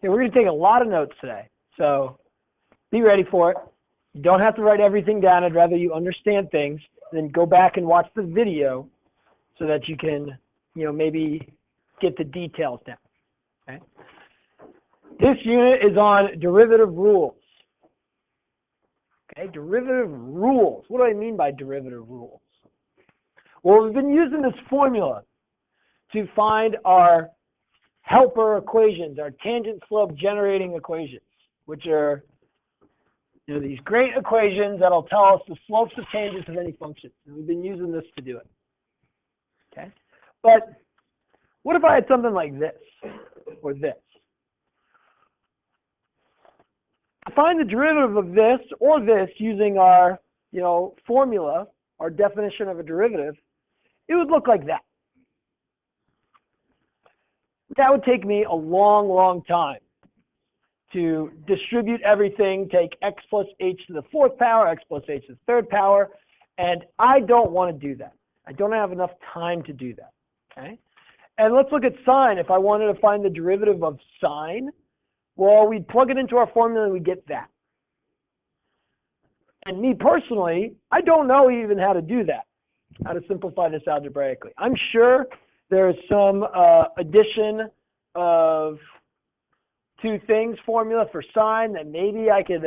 Okay, we're going to take a lot of notes today, so be ready for it. You don't have to write everything down. I'd rather you understand things, then go back and watch the video so that you can, maybe get the details down. Okay? This unit is on derivative rules. Okay, derivative rules. What do I mean by derivative rules? Well, we've been using this formula to find our helper equations, our tangent slope generating equations, which are these great equations that'll tell us the slopes of tangents of any function. And we've been using this to do it. Okay? But what if I had something like this or this? To find the derivative of this or this using our, formula, our definition of a derivative, it would look like that. That would take me a long, long time to distribute everything, take x plus h to the fourth power, x plus h to the third power, and I don't want to do that. I don't have enough time to do that, okay? And let's look at sine. If I wanted to find the derivative of sine, well, we'd plug it into our formula and we get that. And me personally, I don't know even how to do that, how to simplify this algebraically. I'm sure there's some addition of two things formula for sine that maybe I could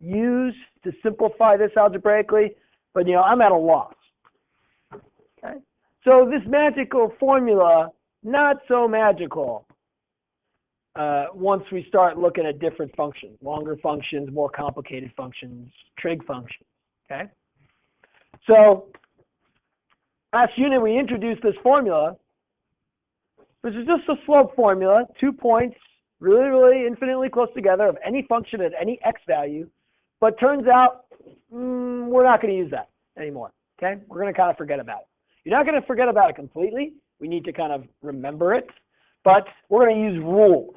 use to simplify this algebraically, but I'm at a loss. Okay? So this magical formula, not so magical once we start looking at different functions, longer functions, more complicated functions, trig functions. Okay? So last unit we introduced this formula, which is just a slope formula, 2 points, really, really infinitely close together of any function at any x value, but turns out we're not going to use that anymore, okay? We're going to kind of forget about it. You're not going to forget about it completely. We need to kind of remember it, but we're going to use rules.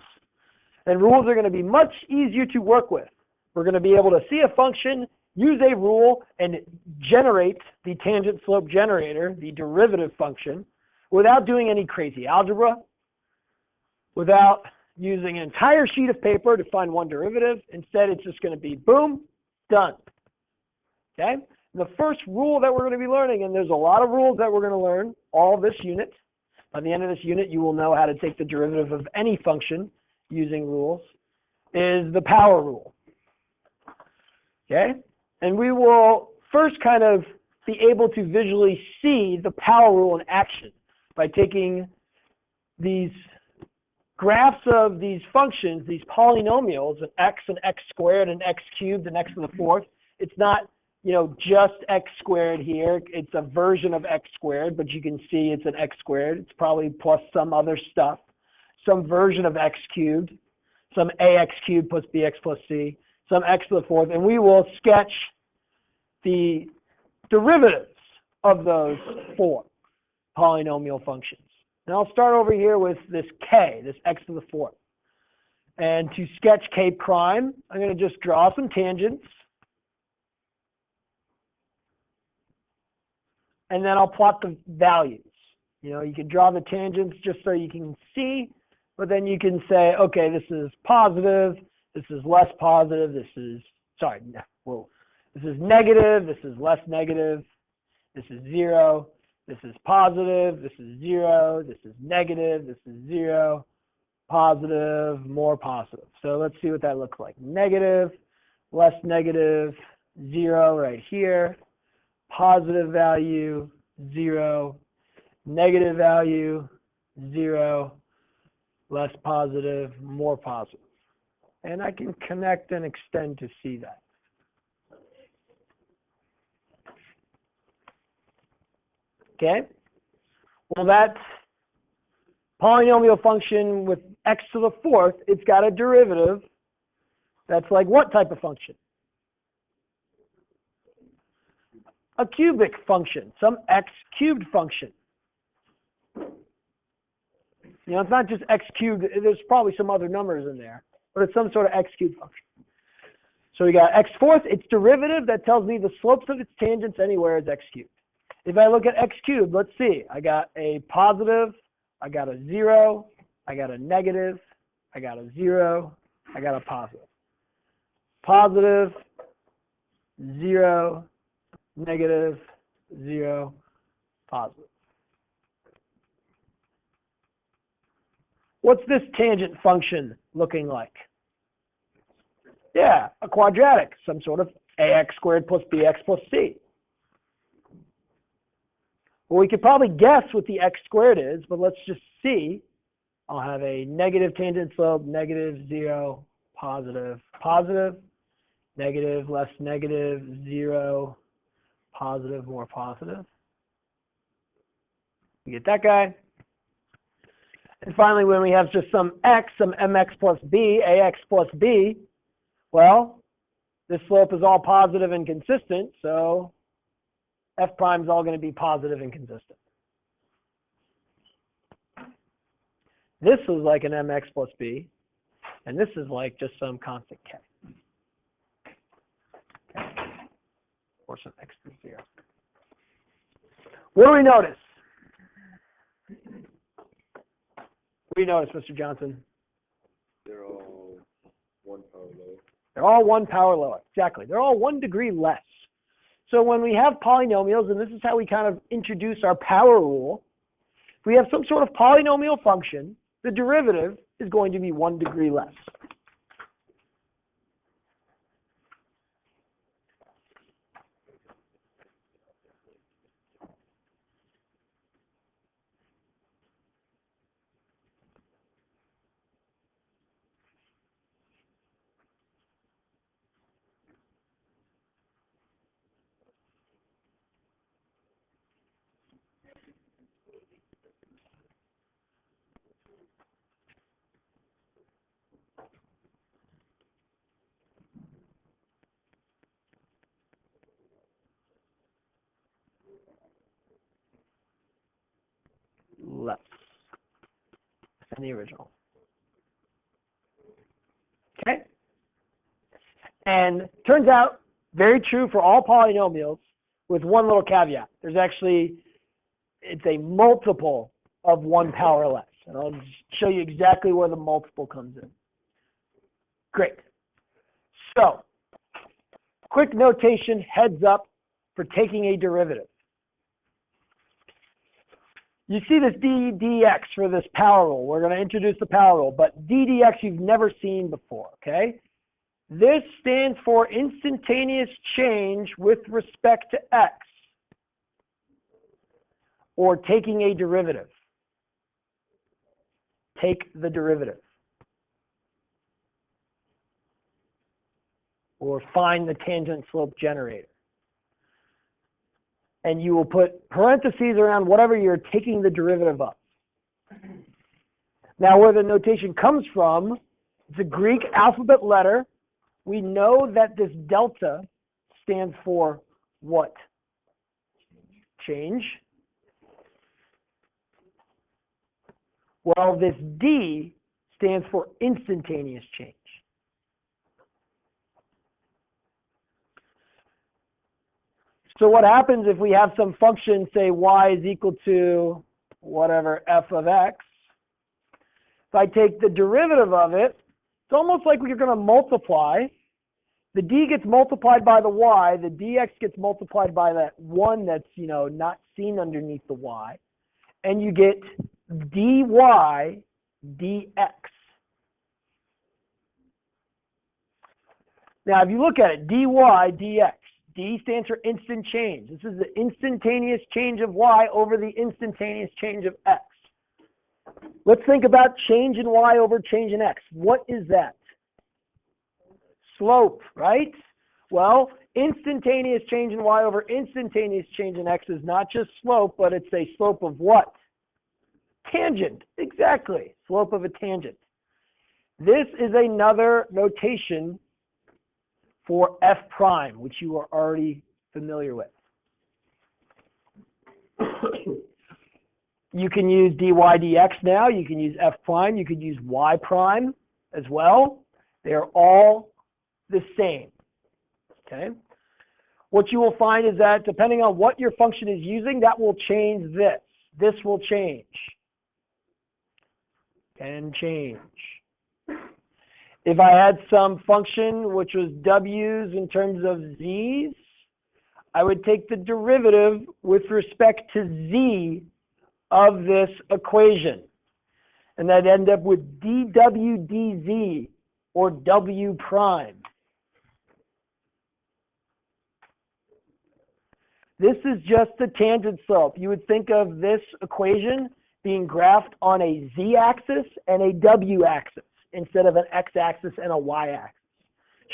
And rules are going to be much easier to work with. We're going to be able to see a function, use a rule, and generate the tangent slope generator, the derivative function, without doing any crazy algebra, without using an entire sheet of paper to find one derivative. Instead, it's just going to be boom, done. Okay? And the first rule that we're going to be learning, and there's a lot of rules that we're going to learn all this unit. By the end of this unit, you will know how to take the derivative of any function using rules, is the power rule. Okay? And we will first kind of be able to visually see the power rule in action by taking these graphs of these functions, these polynomials, an x squared and x cubed and x to the fourth. It's not, just x squared here. It's a version of x squared, but you can see it's an x squared. It's probably plus some other stuff, some version of x cubed, some ax cubed plus bx plus c, some x to the fourth, and we will sketch the derivatives of those four polynomial functions. And I'll start over here with this k, this x to the fourth. And to sketch k prime, I'm going to just draw some tangents. And then I'll plot the values. You can draw the tangents just so you can see, but then you can say, okay, this is positive, this is less positive, this is negative, this is less negative, this is 0, this is positive, this is 0, this is negative, this is 0, positive, more positive. So let's see what that looks like. Negative, less negative, 0 right here, positive value, 0, negative value, 0, less positive, more positive. And I can connect and extend to see that. Okay? Well, that polynomial function with x to the fourth, it's got a derivative that's like what type of function? A cubic function, some x cubed function. It's not just x cubed, there's probably some other numbers in there, but it's some sort of x cubed function. So we got x fourth, its derivative that tells me the slopes of its tangents anywhere is x cubed. If I look at x cubed, let's see, I got a positive, I got a 0, I got a negative, I got a 0, I got a positive. Positive, 0, negative, 0, positive. What's this tangent function looking like? Yeah, a quadratic, some sort of ax squared plus bx plus c. Well, we could probably guess what the x squared is, but let's just see. I'll have a negative tangent slope, negative, 0, positive, positive, negative, less negative, 0, positive, more positive. You get that guy. And finally, when we have just some x, some mx plus b, ax plus b, well, this slope is all positive and consistent, so f prime is all going to be positive and consistent. This is like an mx plus b, and this is like just some constant k. Or some x to 0. What do we notice? What do you notice, Mr. Johnson? They're all 1 power lower. They're all 1 power lower. Exactly. They're all 1 degree less. So when we have polynomials, and this is how we kind of introduce our power rule, if we have some sort of polynomial function, the derivative is going to be 1 degree less. Less than the original. Okay? And turns out, very true for all polynomials, with one little caveat. There's actually, it's a multiple of 1 power less. And I'll show you exactly where the multiple comes in. Great. So, quick notation, heads up for taking a derivative. You see this d dx for this power rule. We're going to introduce the power rule, but d dx you've never seen before, okay? This stands for instantaneous change with respect to x, or taking a derivative. Take the derivative. Or find the tangent slope generator. And you will put parentheses around whatever you're taking the derivative of. Now, where the notation comes from, it's a Greek alphabet letter. We know that this delta stands for what? Change. Well, this D stands for instantaneous change. So what happens if we have some function, say y is equal to whatever f of x? If I take the derivative of it, it's almost like we're going to multiply. The d gets multiplied by the y. The dx gets multiplied by that 1 that's, not seen underneath the y. And you get dy dx. Now, if you look at it, dy dx. D stands for instant change. This is the instantaneous change of y over the instantaneous change of x. Let's think about change in y over change in x. What is that? Slope, right? Well, instantaneous change in y over instantaneous change in x is not just slope, but it's a slope of what? Tangent. Exactly. Slope of a tangent. This is another notation for f prime, which you are already familiar with. You can use dy dx now. You can use f prime. You could use y prime as well. They are all the same. Okay. What you will find is that depending on what your function is using, that will change this. This will change. And change. If I had some function which was w's in terms of z's, I would take the derivative with respect to z of this equation. And I'd end up with dw dz, or w prime. This is just the tangent slope. You would think of this equation being graphed on a z-axis and a w-axis instead of an x-axis and a y-axis.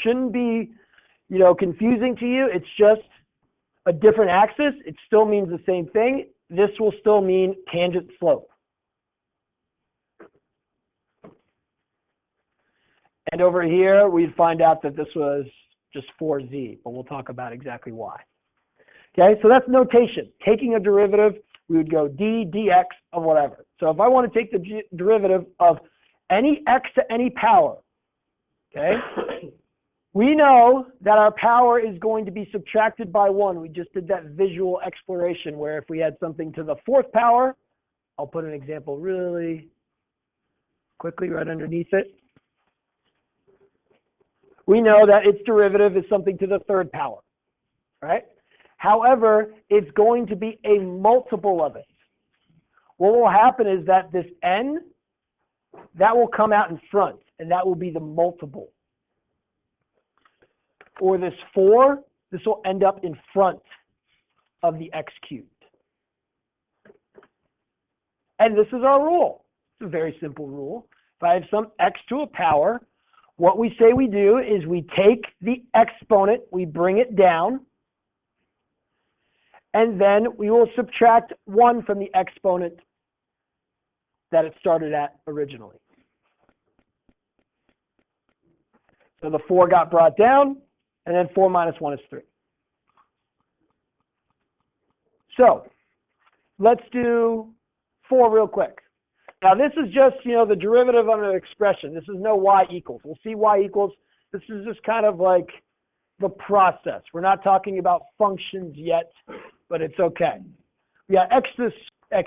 Shouldn't be, confusing to you. It's just a different axis. It still means the same thing. This will still mean tangent slope. And over here, we'd find out that this was just 4z, but we'll talk about exactly why. Okay, so that's notation. Taking a derivative, we would go dx of whatever. So if I want to take the derivative of any x to any power, okay, we know that our power is going to be subtracted by 1. We just did that visual exploration where if we had something to the 4th power, I'll put an example really quickly right underneath it. We know that its derivative is something to the 3rd power, right? However, it's going to be a multiple of it. What will happen is that this n, that will come out in front, and that will be the multiple. Or this 4, this will end up in front of the x cubed. And this is our rule. It's a very simple rule. If I have some x to a power, what we say we do is we take the exponent, we bring it down, and then we will subtract 1 from the exponent that it started at originally. So the 4 got brought down, and then 4 minus 1 is 3. So let's do 4 real quick. Now this is just, the derivative of an expression. This is no y equals. We'll see y equals. This is just kind of like the process. We're not talking about functions yet, but it's okay. We got x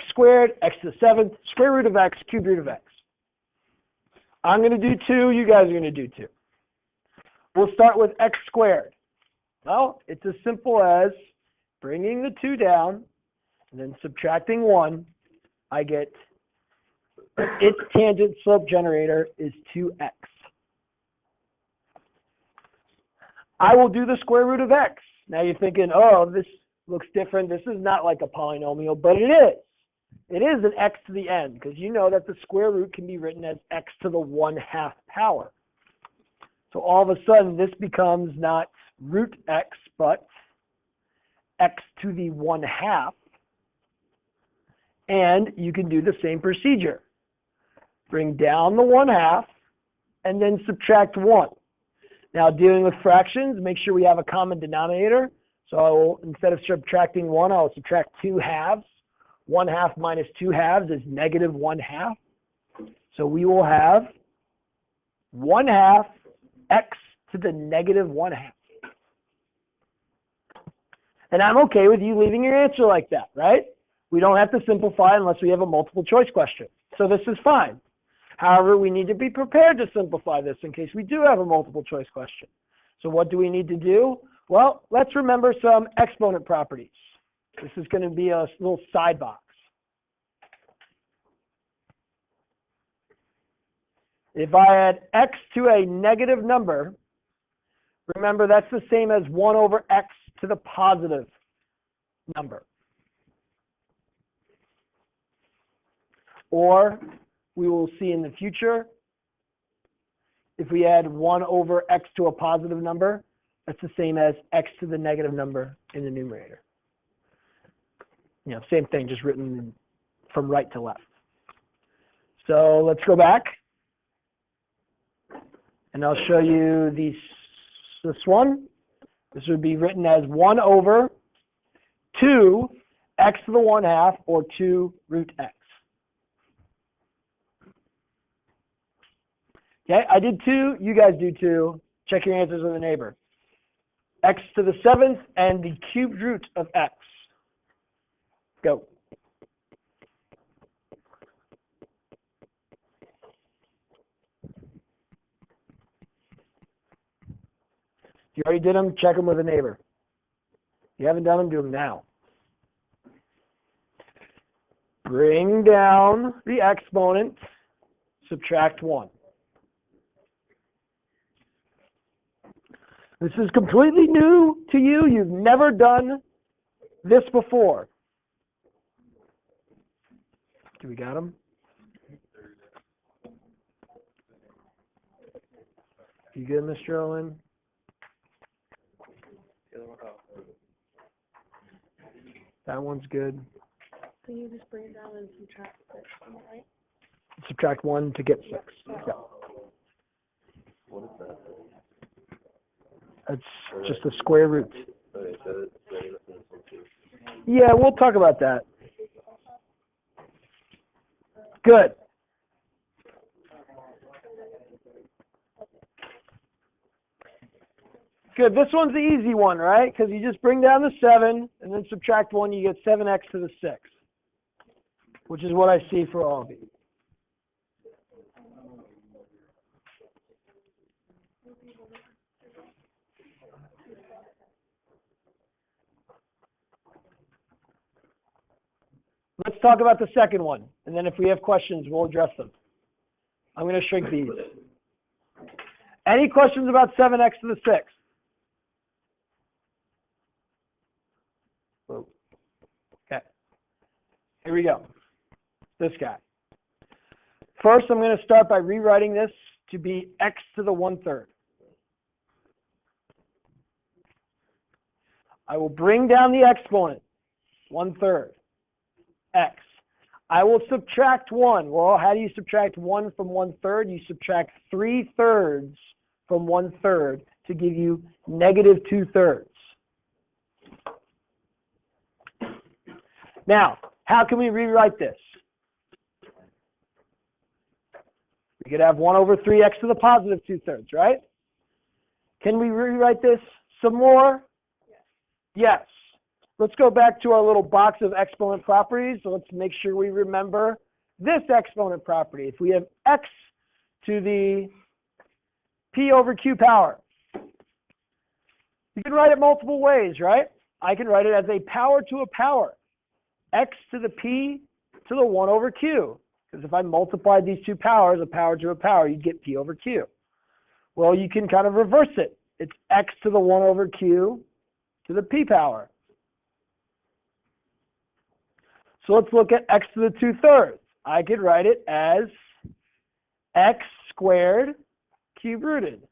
squared, x to the 7th, square root of x, cube root of x. I'm going to do 2. You guys are going to do 2. We'll start with x squared. Well, it's as simple as bringing the 2 down and then subtracting 1. I get its tangent slope generator is 2x. I will do the square root of x. Now you're thinking, oh, this looks different. This is not like a polynomial, but it is. It is an x to the n, because you know that the square root can be written as x to the 1/2 power. So all of a sudden, this becomes not root x, but x to the 1/2. And you can do the same procedure. Bring down the 1/2 and then subtract 1. Now dealing with fractions, make sure we have a common denominator. So I will, instead of subtracting 1, I'll subtract 2 halves. 1/2 minus 2 halves is negative 1/2. So we will have 1/2 x to the negative 1/2. And I'm okay with you leaving your answer like that, right? We don't have to simplify unless we have a multiple choice question. So this is fine. However, we need to be prepared to simplify this in case we do have a multiple choice question. So what do we need to do? Well, let's remember some exponent properties. This is going to be a little side box. If I add x to a negative number, remember that's the same as 1 over x to the positive number. Or we will see in the future, if we add 1 over x to a positive number, that's the same as x to the negative number in the numerator. Same thing, just written from right to left. So let's go back. And I'll show you this one. This would be written as 1 over 2 x to the 1/2, or 2 root x. Okay, I did 2. You guys do 2. Check your answers with a neighbor. X to the 7th and the cubed root of x. Go. you already did them, check them with a neighbor. If you haven't done them, do them now. Bring down the exponent, subtract 1. This is completely new to you. You've never done this before. Do we got them? You good, Mr. Owen? That one's good. So you just bring it down and subtract 6, right? Subtract 1 to get 6. Yeah. What is that? That's just the square root. Yeah, we'll talk about that. Good. Good. This one's the easy one, right? Because you just bring down the 7 and then subtract 1, you get 7x to the 6, which is what I see for all of you. Let's talk about the second one, and then if we have questions, we'll address them. I'm going to shrink these. Any questions about 7x to the 6? Okay. Here we go. This guy. First, I'm going to start by rewriting this to be x to the 1/3. I will bring down the exponent, 1/3. X. I will subtract 1. Well, how do you subtract 1 from 1/3? You subtract 3/3 from 1/3 to give you negative 2/3. Now, how can we rewrite this? We could have 1/3x to the positive 2/3, right? Can we rewrite this some more? Yes. Let's go back to our little box of exponent properties. So let's make sure we remember this exponent property. If we have x to the p over q power, you can write it multiple ways, right? I can write it as a power to a power, x to the p to the 1/q. Because if I multiplied these two powers, a power to a power, you'd get p over q. Well, you can kind of reverse it. It's x to the 1/q to the p power. So let's look at x to the 2/3. I could write it as x squared cube rooted,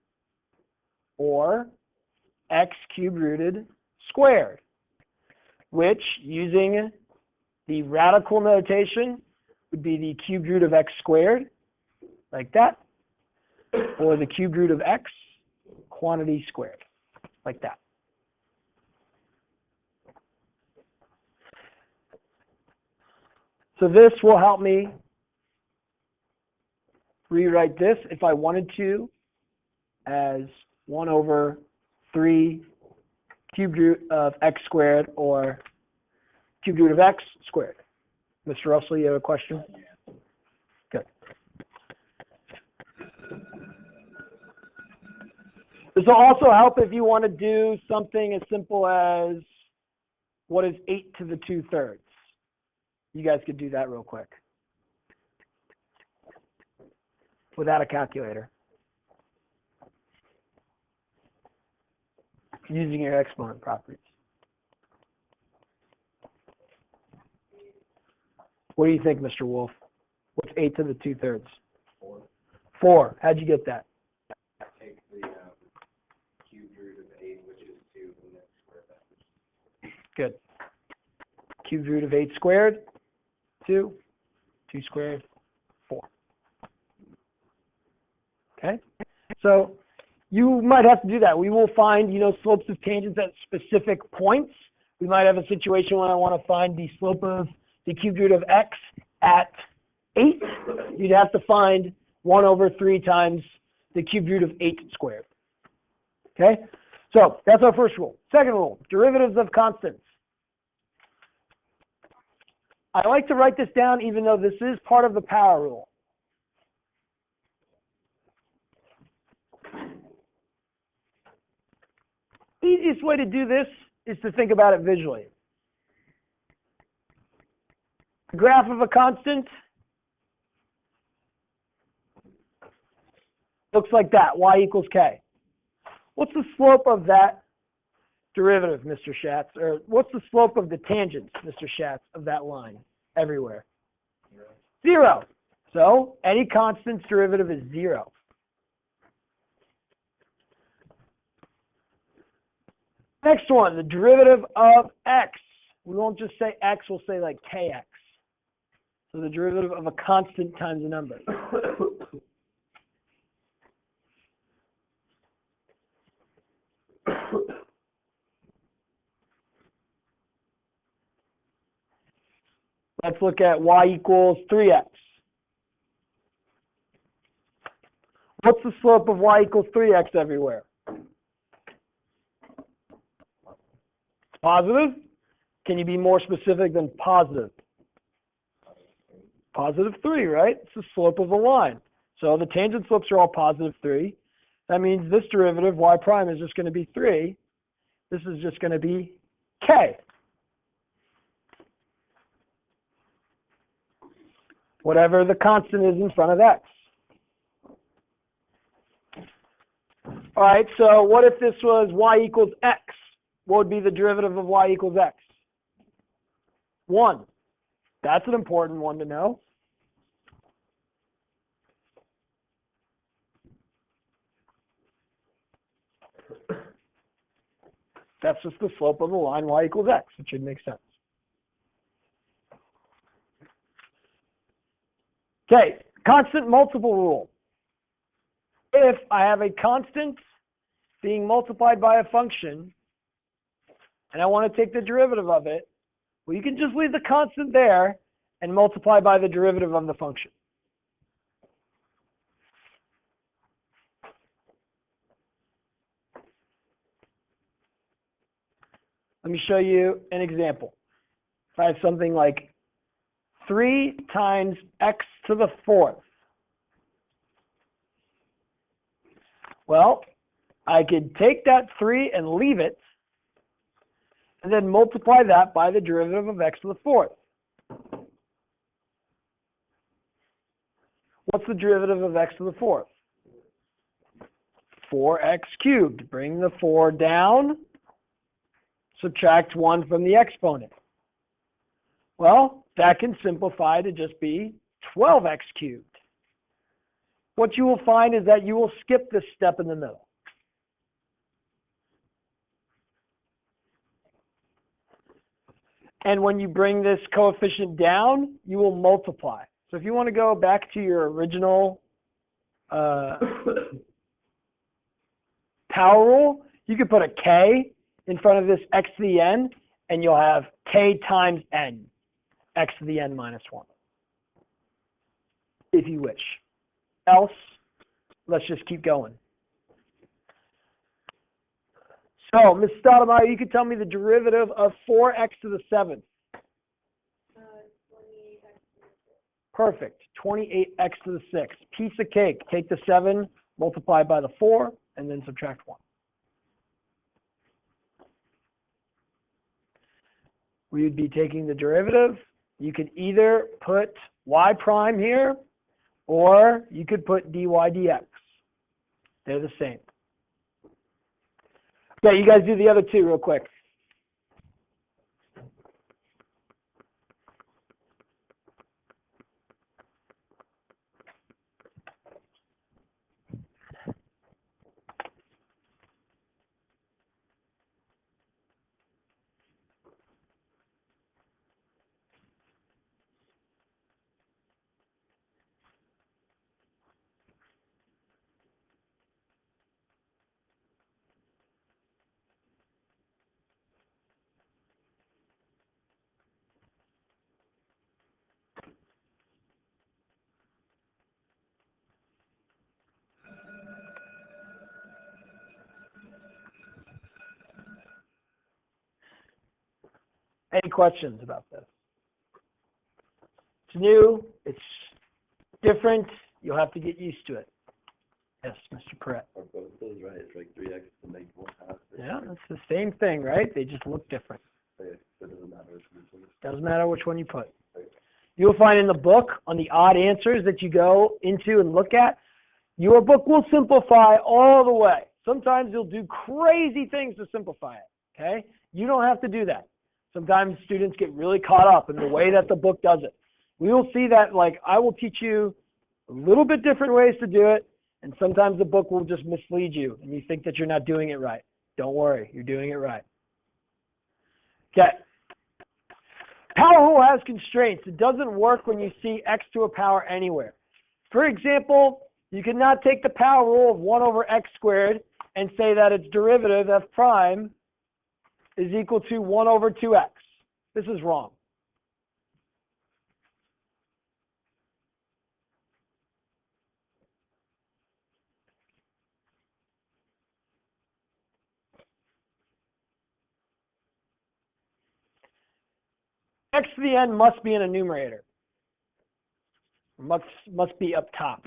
or x cube rooted squared, which, using the radical notation, would be the cube root of x squared, like that, or the cube root of x, quantity squared, like that. So this will help me rewrite this if I wanted to as 1/3 cube root of x squared or cube root of x squared. Mr. Russell, you have a question? Good. This will also help if you want to do something as simple as what is 8 to the 2/3. You guys could do that real quick without a calculator, using your exponent properties. What do you think, Mr. Wolf? What's 8 to the 2/3? 4. 4. How'd you get that? Take the cube root of 8, which is 2, and then square that. Good. Cube root of 8 squared, 2. 2 squared, 4. Okay? So you might have to do that. We will find, slopes of tangents at specific points. We might have a situation when I want to find the slope of the cube root of x at 8. You'd have to find 1/3 times the cube root of 8 squared. Okay? So that's our first rule. Second rule, derivatives of constants. I like to write this down even though this is part of the power rule. Easiest way to do this is to think about it visually. The graph of a constant looks like that, y equals k. What's the slope of that derivative, Mr. Schatz? Or what's the slope of the tangent, Mr. Schatz, of that line everywhere? 0. So any constant's derivative is 0. Next one, the derivative of x. We won't just say x, we'll say like kx. So the derivative of a constant times a number. Let's look at y equals 3x. What's the slope of y equals 3x everywhere? Positive? Can you be more specific than positive? Positive 3, right? It's the slope of a line. So the tangent slopes are all positive 3. That means this derivative, y prime, is just going to be 3. This is just going to be k. Whatever the constant is in front of x. All right, so what if this was y equals x? What would be the derivative of y equals x? 1. That's an important one to know. That's just the slope of the line y equals x. It should make sense. Okay, constant multiple rule. If I have a constant being multiplied by a function, and I want to take the derivative of it, well, you can just leave the constant there and multiply by the derivative of the function. Let me show you an example. If I have something like 3 times x to the 4th. Well, I could take that 3 and leave it, and then multiply that by the derivative of x to the 4th. What's the derivative of x to the 4th? 4x cubed. Bring the 4 down. Subtract 1 from the exponent. Well, that can simplify to just be 12x cubed. What you will find is that you will skip this step in the middle. And when you bring this coefficient down, you will multiply. So if you want to go back to your original power rule, you could put a k in front of this x to the n, and you'll have k times n, x to the n minus 1, if you wish. Else, let's just keep going. So, Ms. Stoudemire, you could tell me the derivative of 4x to the 7th. 28x to the 6th. Perfect. 28x to the 6th. Piece of cake. Take the 7, multiply by the 4, and then subtract 1. We would be taking the derivative. You could either put y prime here, or you could put dy dx. They're the same. Okay, you guys do the other two real quick. Any questions about this? It's new, it's different, you'll have to get used to it. Yes, Mr. Perret. Are both those right? It's like 3x to make 1 half. Yeah, that's the Same thing, right? They just look different. Doesn't matter which one you put. You'll find in the book, on the odd answers that you go into and look at, your book will simplify all the way. Sometimes you'll do crazy things to simplify it, okay? You don't have to do that. Sometimes students get really caught up in the way that the book does it. We will see that, like, I will teach you a little bit different ways to do it, and sometimes the book will just mislead you, and you think that you're not doing it right. Don't worry, you're doing it right. Okay. Power rule has constraints. It doesn't work when you see x to a power anywhere. For example, you cannot take the power rule of 1 over x squared and say that its derivative, f prime, is equal to 1 over 2x. This is wrong. X to the n must be in a numerator. Must be up top.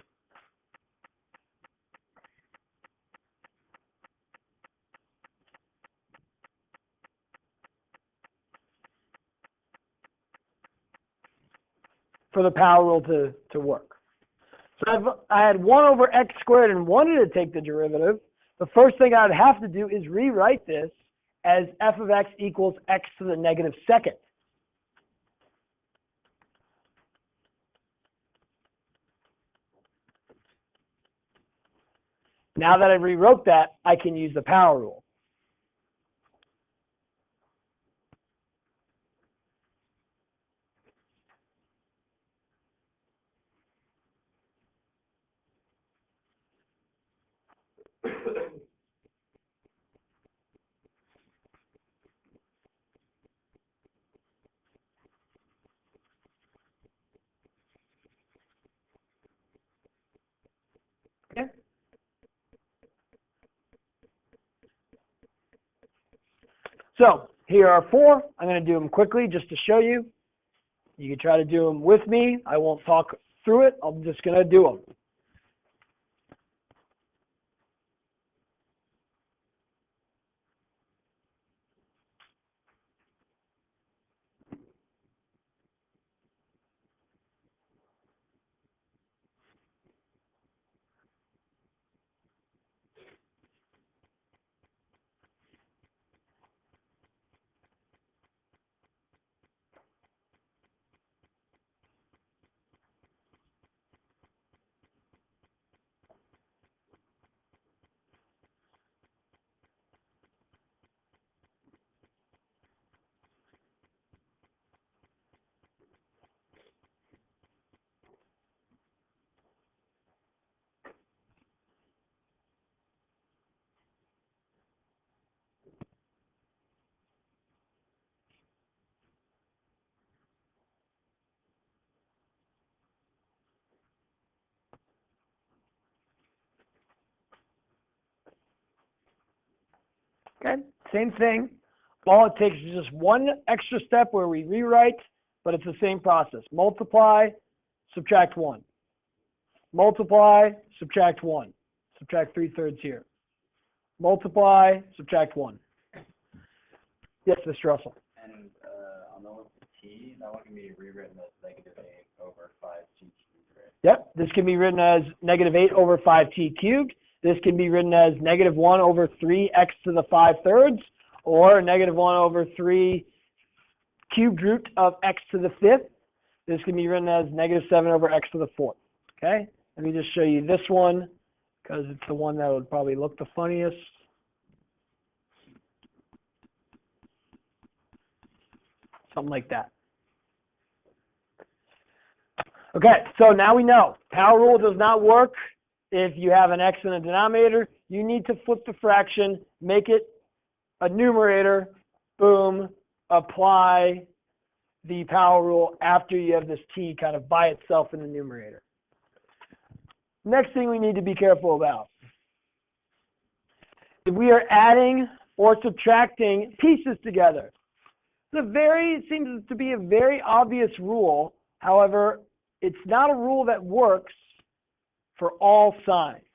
For the power rule to work. So if I had 1 over x squared and wanted to take the derivative, the first thing I would have to do is rewrite this as f of x equals x to the negative second. Now that I rewrote that, I can use the power rule. Okay. So here are 4. I'm going to do them quickly just to show you. You can try to do them with me. I won't talk through it. I'm just going to do them. Okay, same thing. All it takes is just one extra step where we rewrite, but it's the same process. Multiply, subtract 1. Multiply, subtract 1. Subtract 3/3 here. Multiply, subtract 1. Yes, Mr. Russell. And on the one with t, that one can be rewritten as -8 over 5t cubed, right? Yep, this can be written as -8 over 5t cubed. This can be written as -1 over 3x to the 5/3, or -1 over 3 cubed root of x to the 5th. This can be written as -7 over x to the 4th. Okay, let me just show you this one, because it's the one that would probably look the funniest. Something like that. Okay, so now we know power rule does not work if you have an x in a denominator. You need to flip the fraction, make it a numerator, boom, apply the power rule after you have this t kind of by itself in the numerator. Next thing we need to be careful about. If we are adding or subtracting pieces together, it seems to be a very obvious rule. However, it's not a rule that works for all signs.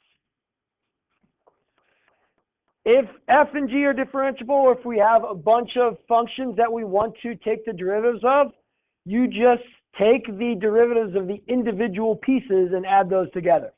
if f and g are differentiable, or if we have a bunch of functions that we want to take the derivatives of, you just take the derivatives of the individual pieces and add those together.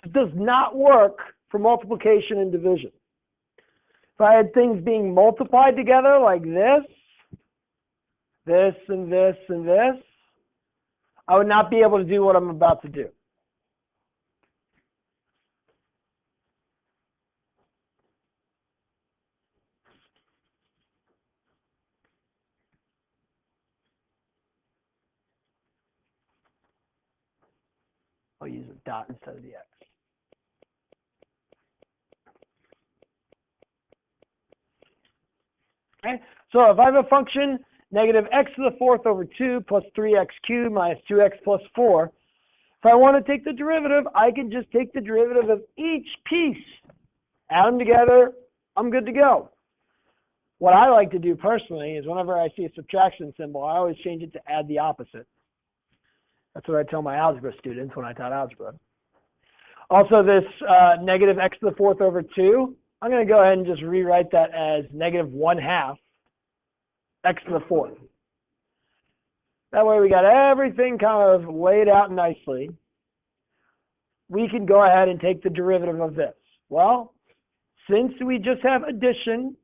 It does not work for multiplication and division. If I had things being multiplied together like this, this and this and this, I would not be able to do what I'm about to do. I'll use a dot instead of the x. Okay, so if I have a function, negative x to the fourth over 2 plus 3x cubed minus 2x plus 4, if I want to take the derivative, I can just take the derivative of each piece, add them together, I'm good to go. What I like to do personally is whenever I see a subtraction symbol, I always change it to add the opposite. That's what I tell my algebra students when I taught algebra. Also, this negative x to the fourth over 2, I'm going to go ahead and just rewrite that as negative 1/2 x to the fourth. That way we got everything kind of laid out nicely. We can go ahead and take the derivative of this. Well, since we just have addition,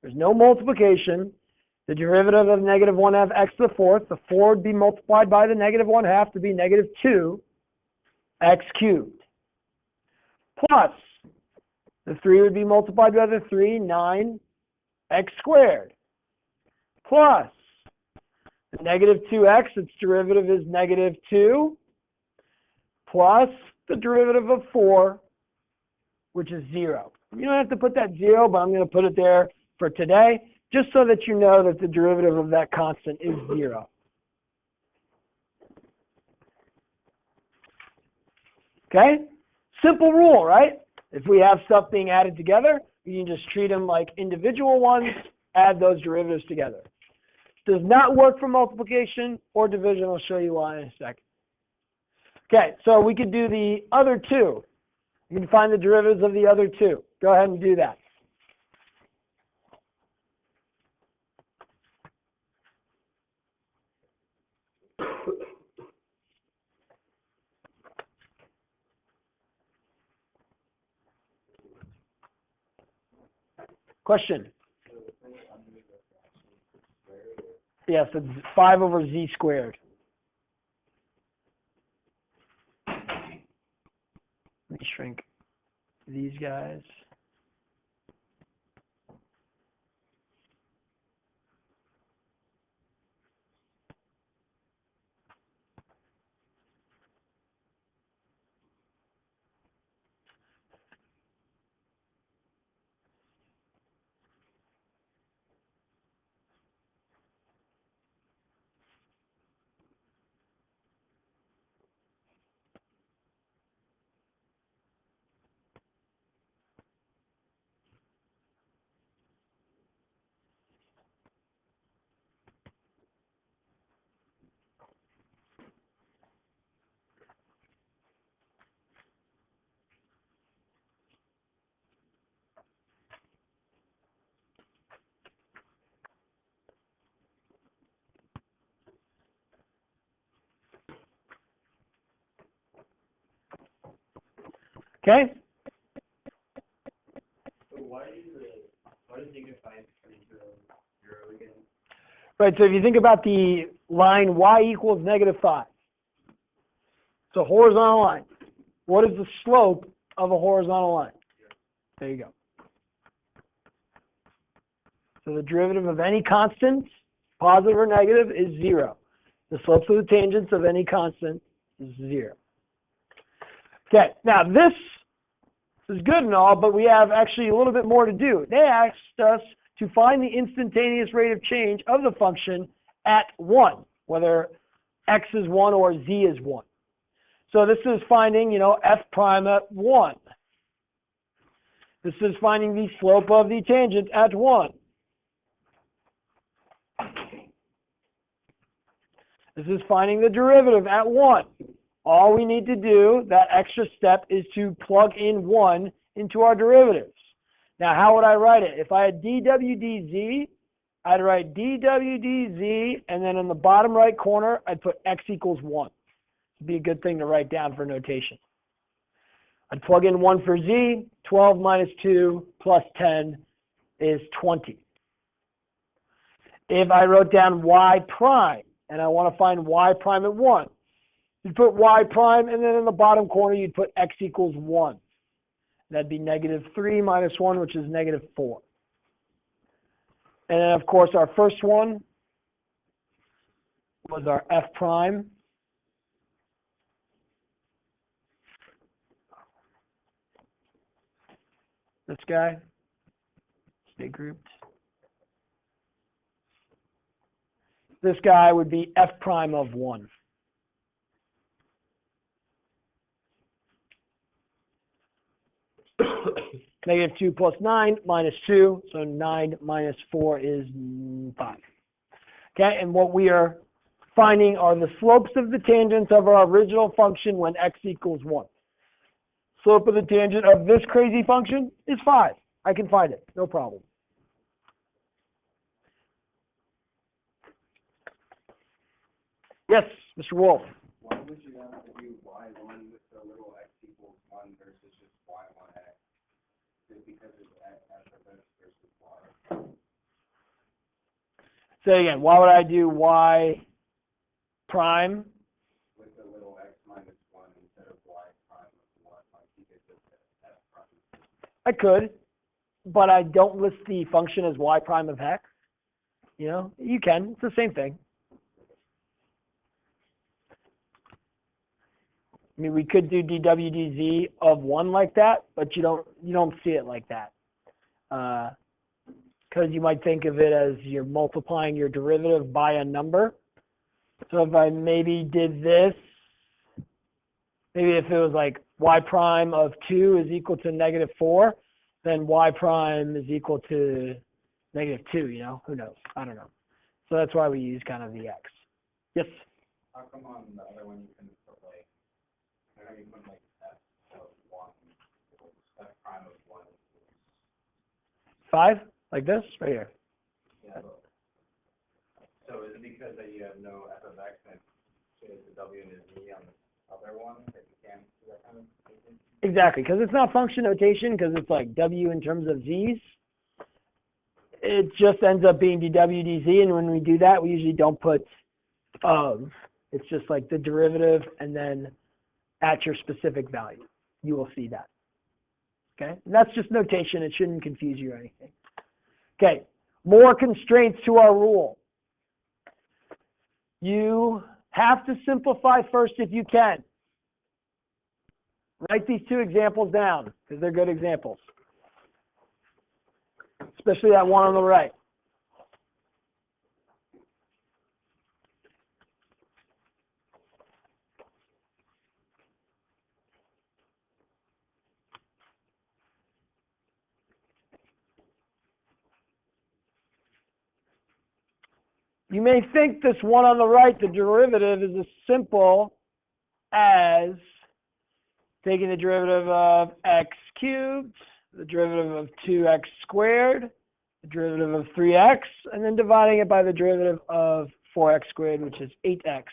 there's no multiplication, the derivative of negative 1/2 x to the fourth, the 4 would be multiplied by the negative 1/2 to be negative 2 x cubed. Plus, the 3 would be multiplied by the 3, 9 x squared. Plus, the negative 2x, its derivative is negative 2, plus the derivative of 4, which is 0. You don't have to put that 0, but I'm going to put it there for today, just so that you know that the derivative of that constant is 0. Okay? Simple rule, right? If we have stuff being added together, you can just treat them like individual ones, add those derivatives together. Does not work for multiplication or division. I'll show you why in a second. Okay, so we could do the other two. You can find the derivatives of the other two. Go ahead and do that. Question? Yes, it's 5 over z squared. Let me shrink these guys. Okay? So why does dignify turn into 0 again? Right, so if you think about the line y equals negative 5. It's a horizontal line. What is the slope of a horizontal line? There you go. So the derivative of any constant, positive or negative, is 0. The slopes of the tangents of any constant is 0. Okay, now this is good and all, but we have actually a little bit more to do. They asked us to find the instantaneous rate of change of the function at 1, whether x is 1 or z is 1. So this is finding, f prime at 1. This is finding the slope of the tangent at 1. This is finding the derivative at 1. All we need to do, that extra step, is to plug in 1 into our derivatives. Now, how would I write it? If I had dw dz, I'd write dw dz, and then in the bottom right corner, I'd put x equals 1. It'd be a good thing to write down for notation. I'd plug in 1 for z. 12 minus 2 plus 10 is 20. If I wrote down y prime, and I want to find y prime at 1, you'd put y prime, and then in the bottom corner, you'd put x equals 1. That'd be negative 3 minus 1, which is negative 4. And then, of course, our first one was our f prime. This guy, stay grouped. This guy would be f prime of 1. Negative 2 plus 9 minus 2, so 9 minus 4 is 5. Okay, and what we are finding are the slopes of the tangents of our original function when x equals 1. Slope of the tangent of this crazy function is 5. I can find it, no problem. Yes, Mr. Wolf. Why would you have to do y1 with the little x equals 1 versus just y1x? Is it because it's x versus y? Say again, why would I do y prime? With the little x minus 1 instead of y prime of 1, like you did with the f prime. I could, but I don't list the function as y prime of x. You know, you can. It's the same thing. I mean, we could do dw dz of 1 like that, but you don't see it like that. Because you might think of it as you're multiplying your derivative by a number. So if I maybe did this, maybe if it was like y prime of 2 is equal to negative 4, then y prime is equal to negative 2, you know? Who knows? I don't know. So that's why we use kind of the x. Yes? How come on the other one you can put like, I know you put like f of 1, f prime of 1. 5? Like this? Right here. Yeah, so is it because that you have no f of x and change the w and the z on the other one that you can't do that kind of thing? Exactly, because it's not function notation, because it's like w in terms of z's. It just ends up being dw dz, and when we do that, we usually don't put of. It's just like the derivative, and then at your specific value. You will see that. Okay, and that's just notation. It shouldn't confuse you or anything. Okay, more constraints to our rule. You have to simplify first if you can. Write these two examples down because they're good examples, especially that one on the right. You may think this one on the right, the derivative, is as simple as taking the derivative of x cubed, the derivative of 2x squared, the derivative of 3x, and then dividing it by the derivative of 4x squared, which is 8x.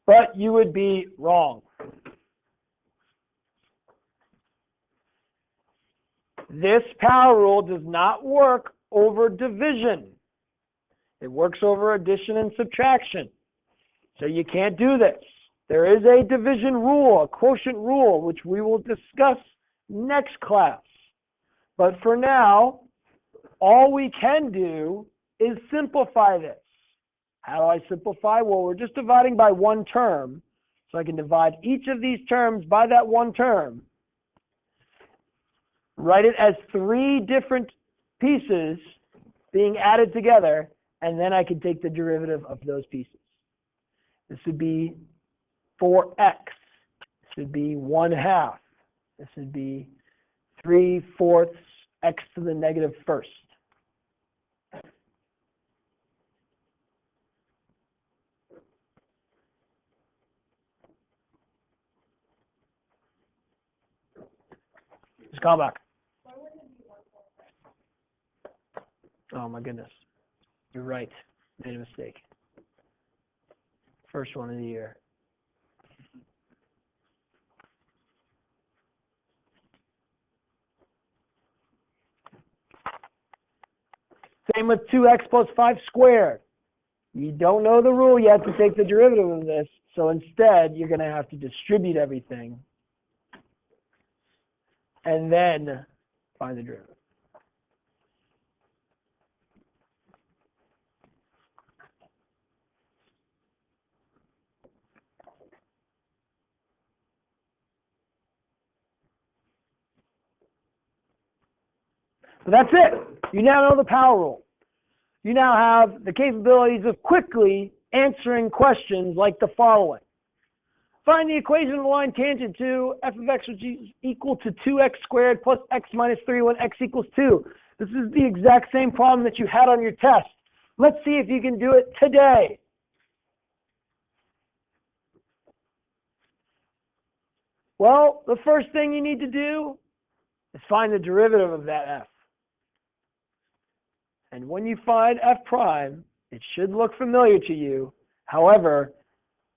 But you would be wrong. This power rule does not work over division. It works over addition and subtraction. So you can't do this. There is a division rule, a quotient rule, which we will discuss next class. But for now, all we can do is simplify this. How do I simplify? Well, we're just dividing by one term. So I can divide each of these terms by that one term. Write it as 3 different pieces being added together, and then I can take the derivative of those pieces. This would be 4x. This would be 1/2. This would be 3/4 x to the negative first. Just call back. Oh my goodness. You're right. Made a mistake. First one of the year. Same with 2x plus 5 squared. You don't know the rule yet to take the derivative of this, so instead you're going to have to distribute everything and then find the derivative. So that's it. You now know the power rule. You now have the capabilities of quickly answering questions like the following. Find the equation of the line tangent to f of x, which is equal to 2x squared plus x minus 3 when x equals 2. This is the exact same problem that you had on your test. Let's see if you can do it today. Well, the first thing you need to do is find the derivative of that f. And when you find f prime, it should look familiar to you. However,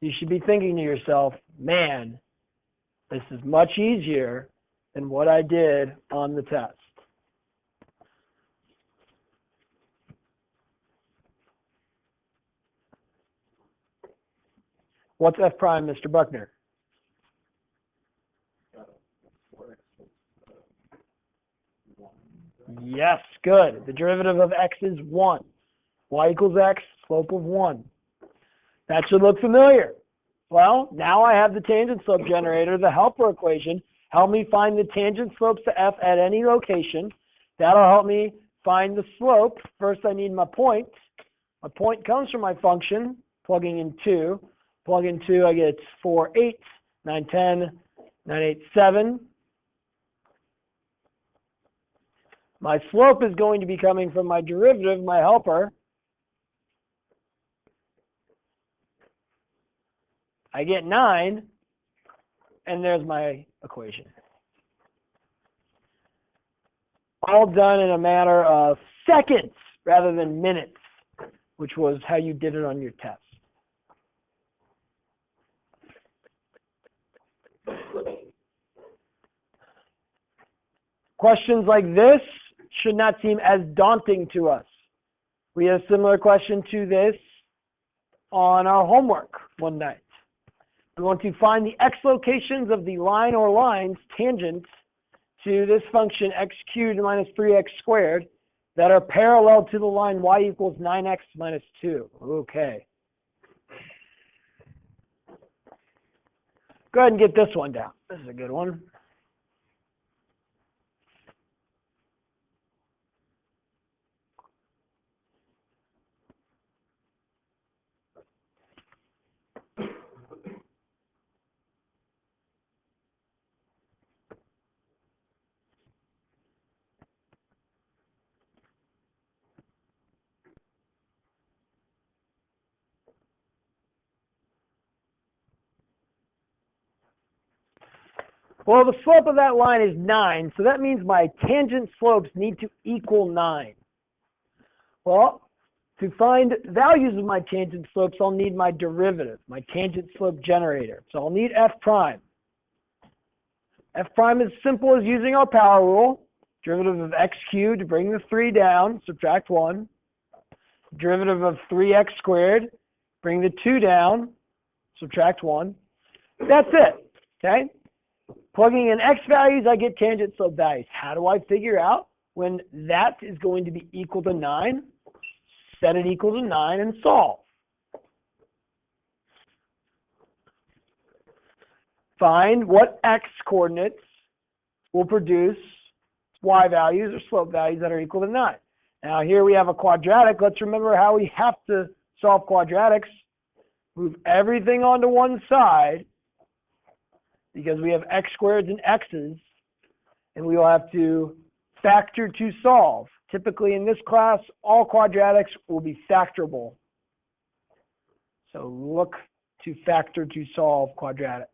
you should be thinking to yourself, man, this is much easier than what I did on the test. What's f prime, Mr. Buckner? Yes, good. The derivative of x is 1. Y equals x, slope of 1. That should look familiar. Well, now I have the tangent slope generator, the helper equation. Help me find the tangent slopes to f at any location. That'll help me find the slope. First, I need my point. My point comes from my function, plugging in 2. Plug in 2, I get 4, 8, 9, 10, 9, 8, 7. My slope is going to be coming from my derivative, my helper. I get 9, and there's my equation. All done in a matter of seconds rather than minutes, which was how you did it on your test. Questions like this should not seem as daunting to us. We had a similar question to this on our homework one night. We want to find the x locations of the line or lines tangent to this function x cubed minus 3x squared that are parallel to the line y equals 9x minus 2. Okay. Go ahead and get this one down. This is a good one. Well, the slope of that line is 9, so that means my tangent slopes need to equal 9. Well, to find values of my tangent slopes, I'll need my derivative, my tangent slope generator. So I'll need f prime. F prime is simple as using our power rule. Derivative of x cubed, to bring the 3 down, subtract 1. Derivative of 3x squared, bring the 2 down, subtract 1. That's it, okay? Plugging in x values, I get tangent slope values. How do I figure out when that is going to be equal to 9? Set it equal to 9 and solve. Find what x coordinates will produce y values or slope values that are equal to 9. Now here we have a quadratic. Let's remember how we have to solve quadratics. Move everything onto one side, because we have x squareds and x's, and we will have to factor to solve. Typically in this class, all quadratics will be factorable. So look to factor to solve quadratics.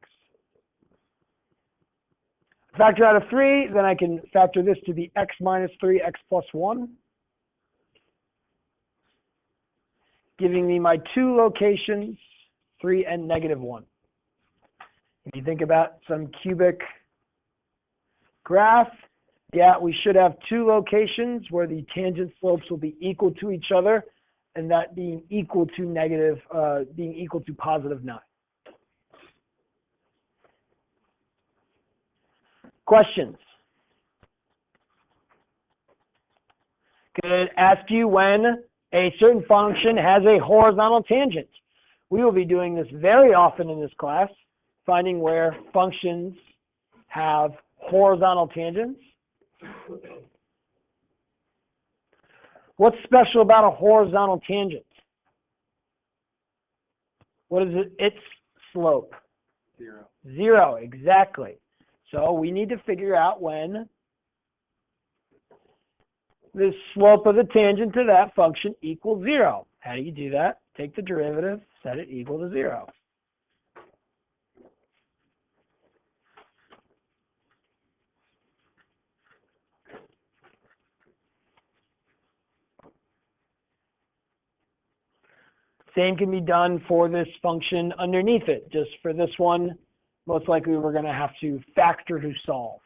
Factor out of 3, then I can factor this to be x minus 3, x plus 1, giving me my two locations, 3 and negative 1. If you think about some cubic graph, yeah, we should have two locations where the tangent slopes will be equal to each other, and that being equal to positive 9. Questions? Could ask you when a certain function has a horizontal tangent. We will be doing this very often in this class, finding where functions have horizontal tangents. What's special about a horizontal tangent? What is its slope? 0. 0, exactly. So we need to figure out when the slope of the tangent to that function equals 0. How do you do that? Take the derivative, set it equal to 0. Same can be done for this function underneath it. Just for this one, most likely we're going to have to factor to solve.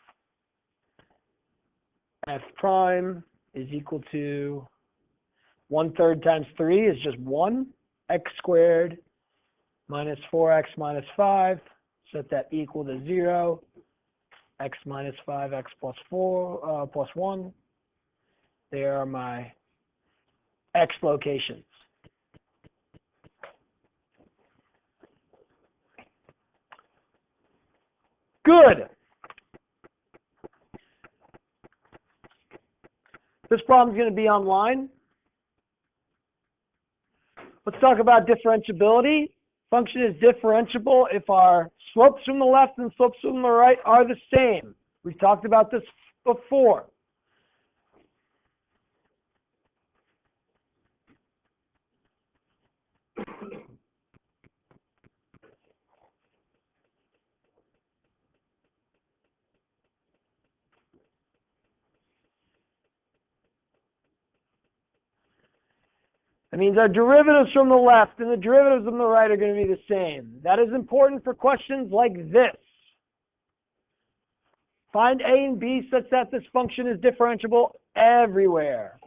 F prime is equal to 1/3 times 3 is just 1, x squared minus 4x minus 5. Set that equal to 0. X minus 5x plus 4 plus 1. There are my x locations. Good. This problem is going to be online. Let's talk about differentiability. Function is differentiable if our slopes from the left and slopes from the right are the same. We've talked about this before. That means our derivatives from the left and the derivatives from the right are going to be the same. That is important for questions like this. Find a and b such that this function is differentiable everywhere.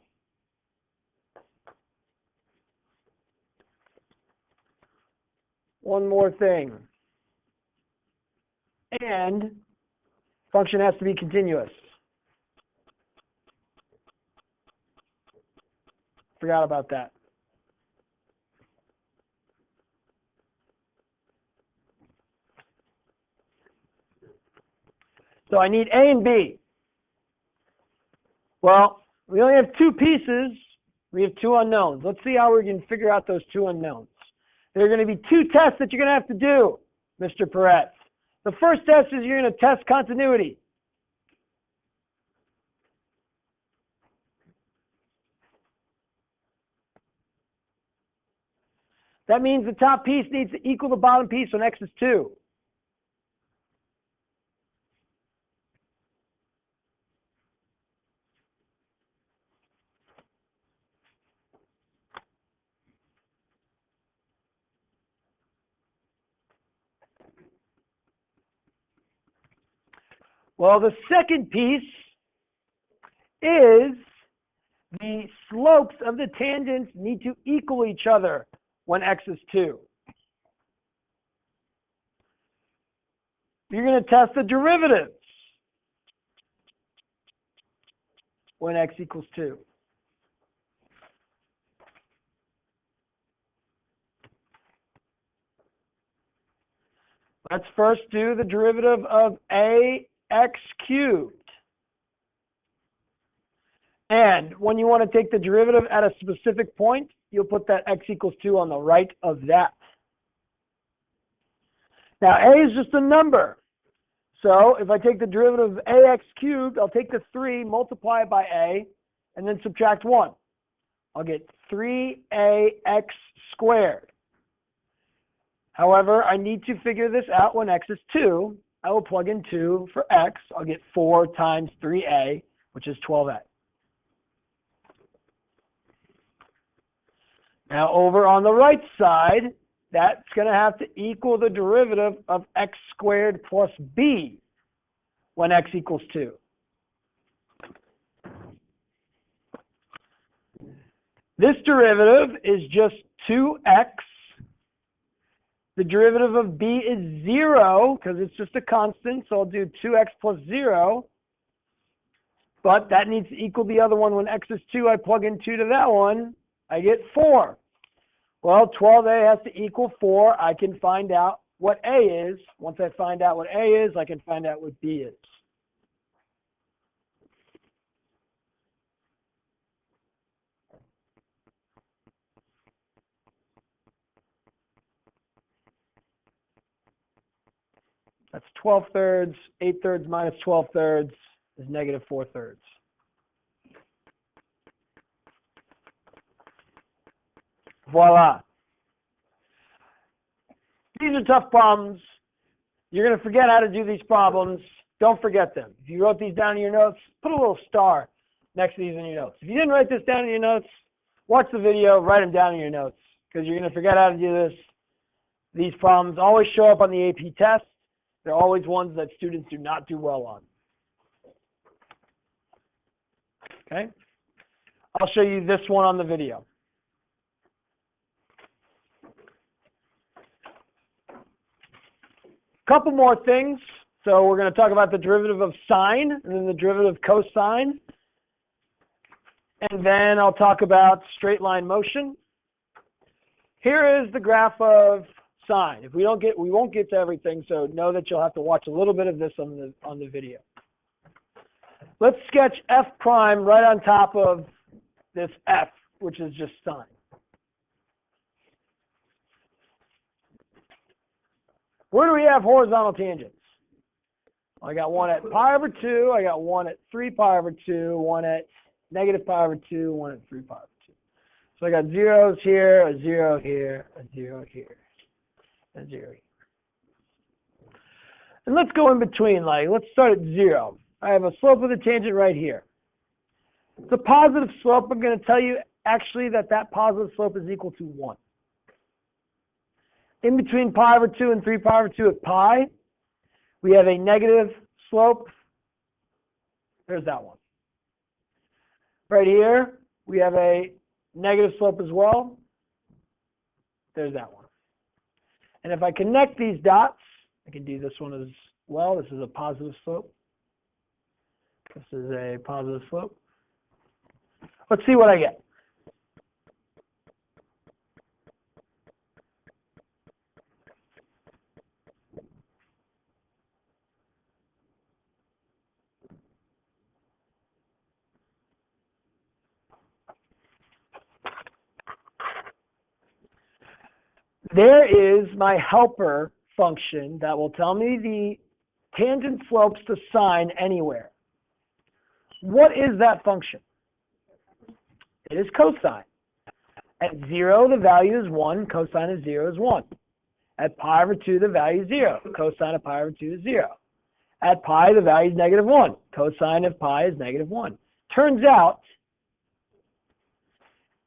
One more thing. And function has to be continuous. Forgot about that. So I need A and B. Well, we only have two pieces. We have two unknowns. Let's see how we can figure out those two unknowns. There are going to be two tests that you're going to have to do, Mr. Peretz. The first test is you're going to test continuity. That means the top piece needs to equal the bottom piece when x is 2. Well, the second piece is the slopes of the tangents need to equal each other when x is 2. You're going to test the derivatives when x equals 2. Let's first do the derivative of ax cubed. And when you want to take the derivative at a specific point, you'll put that x equals 2 on the right of that. Now, a is just a number. So if I take the derivative of ax cubed, I'll take the 3, multiply it by a, and then subtract 1. I'll get 3ax squared. However, I need to figure this out when x is 2. I will plug in 2 for x. I'll get 4 times 3a, which is 12a. Now over on the right side, that's going to have to equal the derivative of x squared plus b when x equals 2. This derivative is just 2x. The derivative of b is 0 because it's just a constant, so I'll do 2x plus 0. But that needs to equal the other one. When x is 2, I plug in 2 to that one. I get 4. Well, 12a has to equal 4. I can find out what a is. Once I find out what a is, I can find out what b is. That's 12 thirds. 8 thirds minus 12 thirds is negative 4 thirds. Voila. These are tough problems. You're going to forget how to do these problems. Don't forget them. If you wrote these down in your notes, put a little star next to these in your notes. If you didn't write this down in your notes, watch the video, write them down in your notes, because you're going to forget how to do this. These problems always show up on the AP test. They're always ones that students do not do well on. Okay? I'll show you this one on the video. Couple more things. So we're going to talk about the derivative of sine and then the derivative of cosine. And then I'll talk about straight line motion. Here is the graph of sine. If we won't get to everything, so know that you'll have to watch a little bit of this on the video. Let's sketch f prime right on top of this f, which is just sine. Where do we have horizontal tangents? I got one at pi over 2, I got one at 3 pi over 2, one at negative pi over 2, one at 3 pi over 2. So I got zeros here, a 0 here, a 0 here, a 0 here. And let's go in between, like, let's start at 0. I have a slope of the tangent right here. It's a positive slope. I'm going to tell you actually that positive slope is equal to 1. In between pi over 2 and 3 pi over 2 at pi, we have a negative slope. There's that one. Right here, we have a negative slope as well. There's that one. And if I connect these dots, I can do this one as well. This is a positive slope. This is a positive slope. Let's see what I get. There is my helper function that will tell me the tangent slopes to sine anywhere. What is that function? It is cosine. At 0, the value is 1. Cosine of 0 is 1. At pi over 2, the value is 0. Cosine of pi over 2 is 0. At pi, the value is negative 1. Cosine of pi is negative 1. Turns out,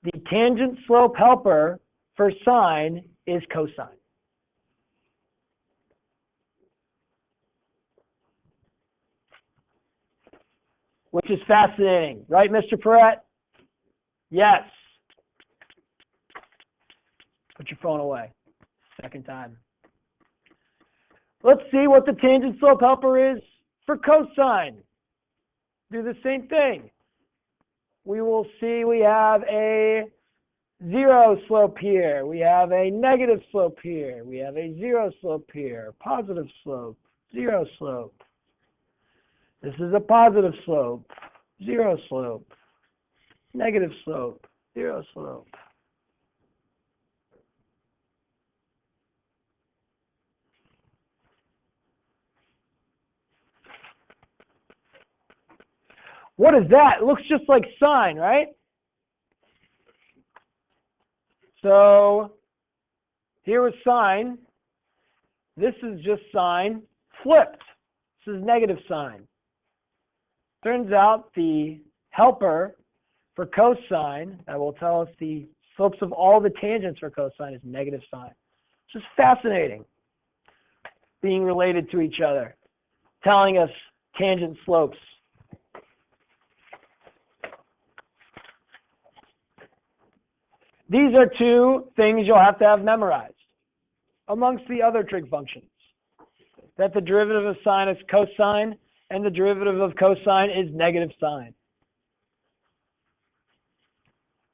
the tangent slope helper for sine is cosine. Which is fascinating, right, Mr. Perrette? Yes. Put your phone away. Second time. Let's see what the tangent slope helper is for cosine. Do the same thing. We will see we have a 0 slope here. We have a negative slope here. We have a 0 slope here. Positive slope. 0 slope. This is a positive slope. 0 slope. Negative slope. 0 slope. What is that? It looks just like sine, right? So here was sine. This is just sine flipped. This is negative sine. Turns out the helper for cosine, that will tell us the slopes of all the tangents for cosine, is negative sine. It's just fascinating, being related to each other, telling us tangent slopes. These are two things you'll have to have memorized, amongst the other trig functions. That the derivative of sine is cosine, and the derivative of cosine is negative sine.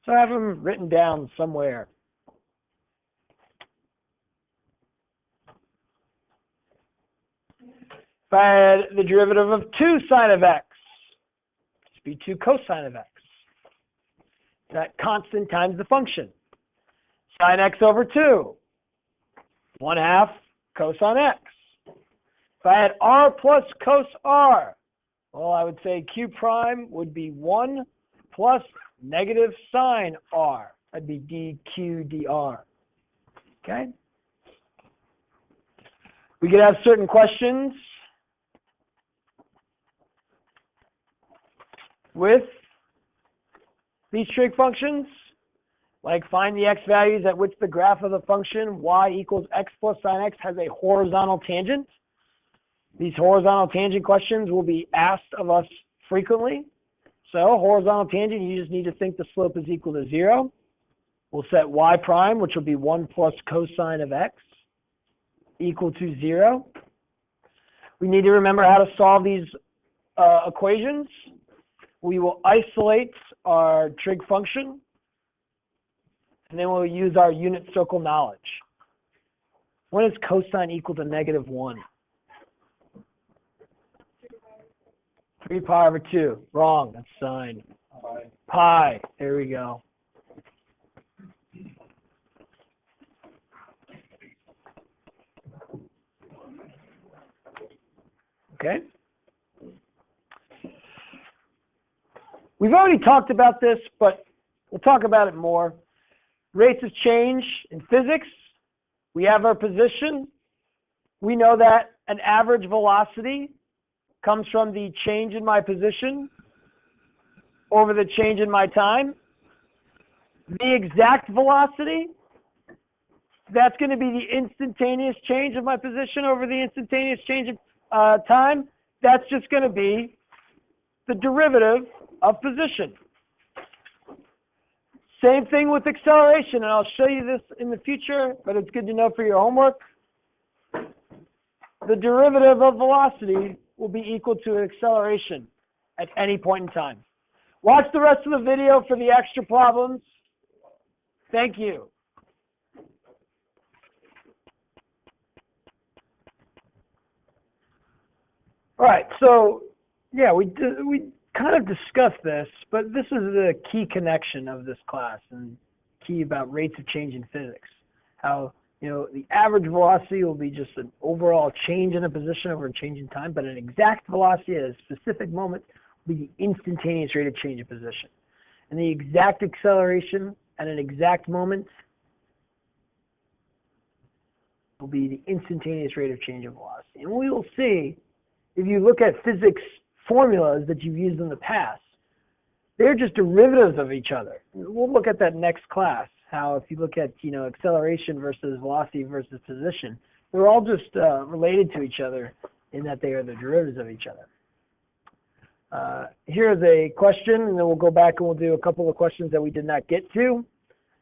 So I have them written down somewhere. If I had the derivative of 2 sine of x, it's be 2 cosine of x. That constant times the function. Sine x over 2, 1/2 cosine x. If I had r plus cos r, well, I would say q prime would be 1 plus negative sine r. That'd be dq dr. Okay? We could have certain questions with these trig functions, like find the x values at which the graph of the function y equals x plus sine x has a horizontal tangent. These horizontal tangent questions will be asked of us frequently. So horizontal tangent, you just need to think the slope is equal to 0. We'll set y prime, which will be 1 plus cosine of x, equal to 0. We need to remember how to solve these equations. We will isolate our trig function, and then we'll use our unit circle knowledge. When is cosine equal to -1? 3 pi over 2. Wrong. That's sine. Pi. There we go. Okay. We've already talked about this, but we'll talk about it more. Rates of change in physics. We have our position. We know that an average velocity comes from the change in my position over the change in my time. The exact velocity, that's going to be the instantaneous change of my position over the instantaneous change of time. That's just going to be the derivative of position. Same thing with acceleration, and I'll show you this in the future, but it's good to know for your homework. The derivative of velocity will be equal to acceleration at any point in time. Watch the rest of the video for the extra problems. Thank you. All right, so yeah, we kind of discussed this, but this is the key connection of this class and key about rates of change in physics. How, the average velocity will be just an overall change in a position over a change in time, but an exact velocity at a specific moment will be the instantaneous rate of change of position. And the exact acceleration at an exact moment will be the instantaneous rate of change of velocity. And we will see, if you look at physics formulas that you've used in the past, they're just derivatives of each other. We'll look at that next class, how if you look at acceleration versus velocity versus position, they're all just related to each other in that they are the derivatives of each other. Here's a question, and then we'll go back and we'll do a couple of questions that we did not get to.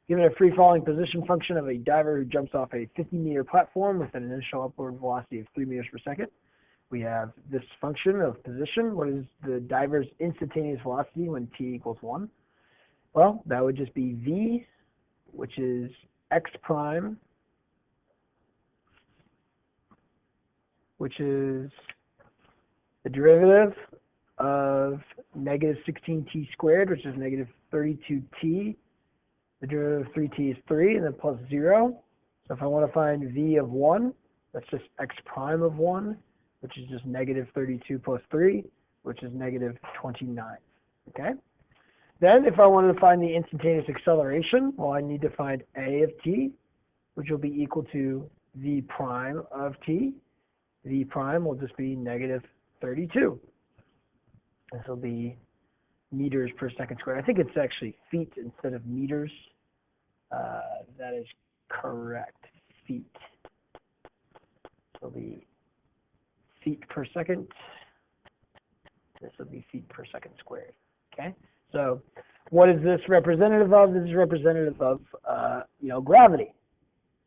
Given a free-falling position function of a diver who jumps off a 50-meter platform with an initial upward velocity of 3 meters per second, we have this function of position. What is the diver's instantaneous velocity when t equals 1? Well, that would just be v, which is x prime, which is the derivative of negative 16t squared, which is negative 32t. The derivative of 3t is 3, and then plus 0. So if I want to find v of 1, that's just x prime of 1, which is just negative 32 plus 3, which is negative 29. Okay. Then if I wanted to find the instantaneous acceleration, well, I need to find a of t, which will be equal to v prime of t. V prime will just be negative 32. This will be meters per second squared. I think it's actually feet instead of meters. That is correct. Feet. This will be feet per second. This will be feet per second squared. Okay. So what is this representative of? This is representative of, gravity.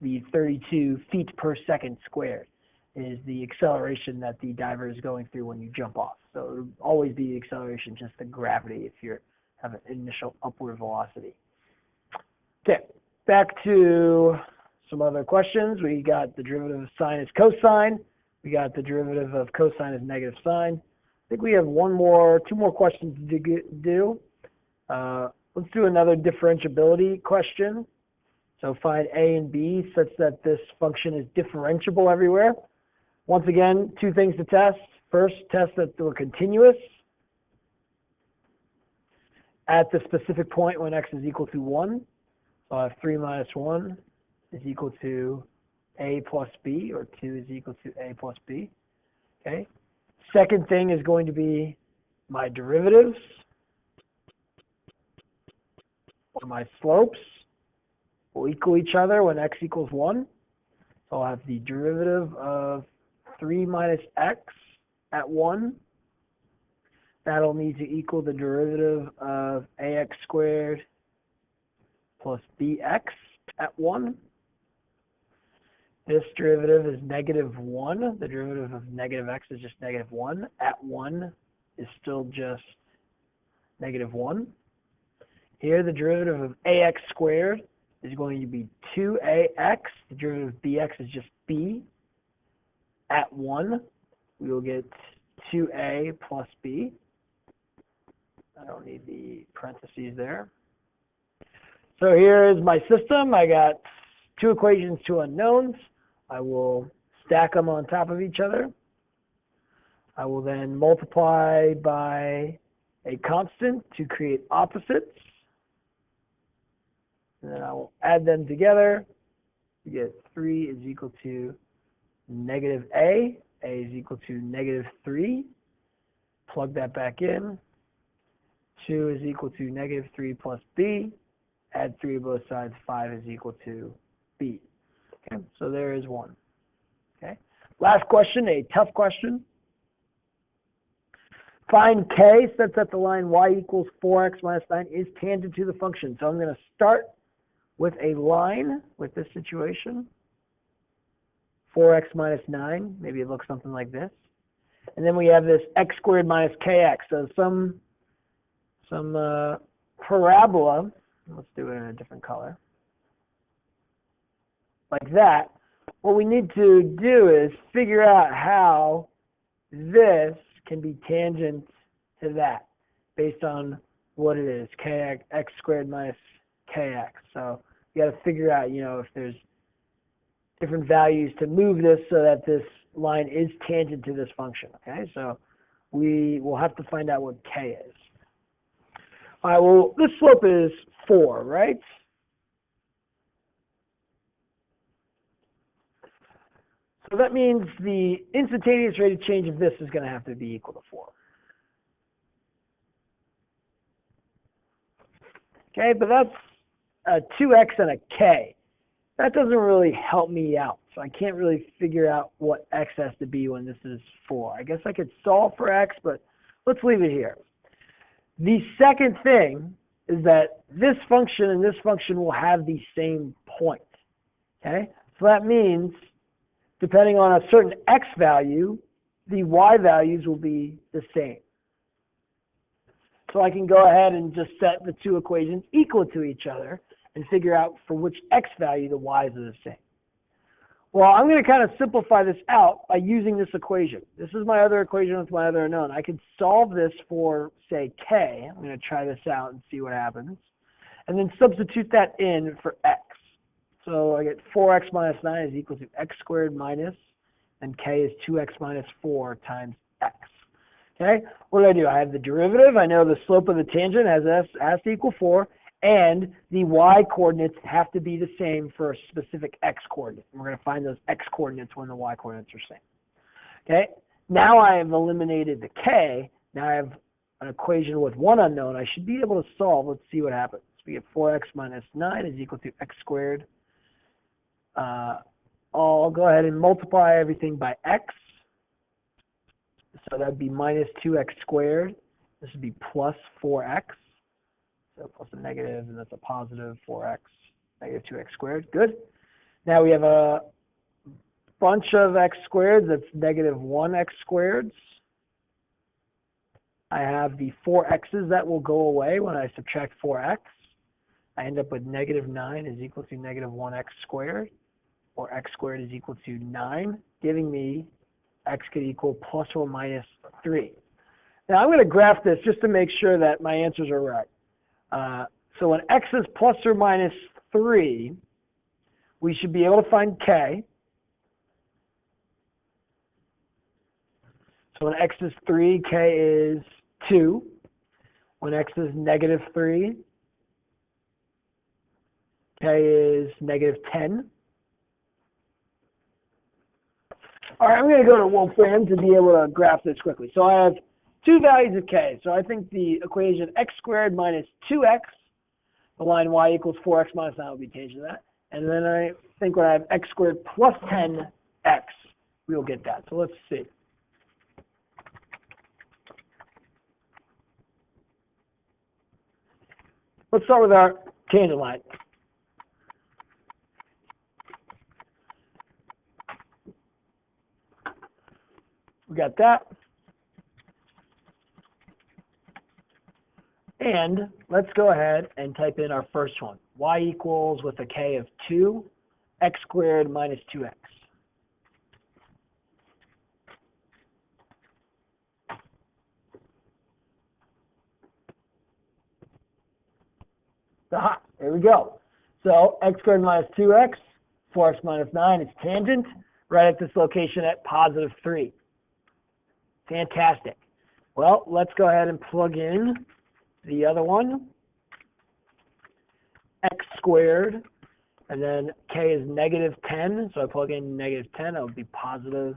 The 32 feet per second squared is the acceleration that the diver is going through when you jump off. So it will always be the acceleration, just the gravity if you have an initial upward velocity. Okay, back to some other questions. We got the derivative of sine is cosine. We got the derivative of cosine is negative sine. I think we have two more questions to do. Let's do another differentiability question. So find a and b such that this function is differentiable everywhere. Once again, two things to test. First, test that we're continuous at the specific point when x is equal to 1. So I have 3 minus 1 is equal to a plus b, or 2 is equal to a plus b. Okay. Second thing is going to be my derivatives, or my slopes, will equal each other when x equals 1. So I'll have the derivative of 3 minus x at 1. That'll need to equal the derivative of ax squared plus bx at 1. This derivative is negative 1. The derivative of negative x is just negative 1. At 1 is still just negative 1. Here, the derivative of ax squared is going to be 2ax. The derivative of bx is just b. At 1, we will get 2a plus b. I don't need the parentheses there. So here is my system. I got two equations, two unknowns. I will stack them on top of each other. I will then multiply by a constant to create opposites. And then I will add them together to get 3 is equal to negative a. A is equal to negative 3. Plug that back in. 2 is equal to negative 3 plus b. Add 3 to both sides. 5 is equal to b. Okay, so there is one. Okay. Last question, a tough question. Find k such that the line y equals 4x minus 9 is tangent to the function. So I'm going to start with a line with this situation. 4x minus 9, maybe it looks something like this. And then we have this x squared minus kx. So some parabola, let's do it in a different color, like that. What we need to do is figure out how this can be tangent to that based on what it is, kx, x squared minus kx. So you got to figure out, if there's different values to move this so that this line is tangent to this function. Okay, so we will have to find out what k is. All right, well, this slope is 4, right? So that means the instantaneous rate of change of this is going to have to be equal to 4. Okay, but that's a 2x and a k. That doesn't really help me out. So I can't really figure out what x has to be when this is 4. I guess I could solve for x, but let's leave it here. The second thing is that this function and this function will have the same point. Okay, so that means depending on a certain x value, the y values will be the same. So I can go ahead and just set the two equations equal to each other and figure out for which x value the y's are the same. Well, I'm going to kind of simplify this out by using this equation. This is my other equation with my other unknown. I could solve this for, say, k. I'm going to try this out and see what happens. And then substitute that in for x. So I get 4x minus 9 is equal to x squared minus, and k is 2x minus 4 times x. Okay, what do? I have the derivative. I know the slope of the tangent has to equal 4, and the y coordinates have to be the same for a specific x coordinate. We're going to find those x coordinates when the y coordinates are same. Okay, now I have eliminated the k. Now I have an equation with one unknown. I should be able to solve. Let's see what happens. We get 4x minus 9 is equal to x squared. I'll go ahead and multiply everything by x. So that would be minus 2x squared. This would be plus 4x. So plus a negative, and that's a positive 4x, negative 2x squared. Good. Now we have a bunch of x squareds. That's negative 1x squareds. I have the 4x's that will go away when I subtract 4x. I end up with negative 9 is equal to negative 1x squared, or x squared is equal to 9, giving me x could equal plus or minus 3. Now I'm going to graph this just to make sure that my answers are right. So when x is plus or minus 3, we should be able to find k. So when x is 3, k is 2. When x is negative 3, k is negative 10. All right, I'm going to go to Wolfram to be able to graph this quickly. So I have two values of k. So I think the equation x squared minus 2x, the line y equals 4x minus 9 will be tangent to that. And then I think when I have x squared plus 10x, we'll get that. So let's see. Let's start with our tangent line. We got that. And let's go ahead and type in our first one. Y equals with a k of 2, x squared minus 2x. Aha, there we go. So x squared minus 2x, 4x minus 9 is tangent, right at this location at positive 3. Fantastic. Well, let's go ahead and plug in the other one. X squared, and then k is negative 10, so I plug in negative 10, that would be positive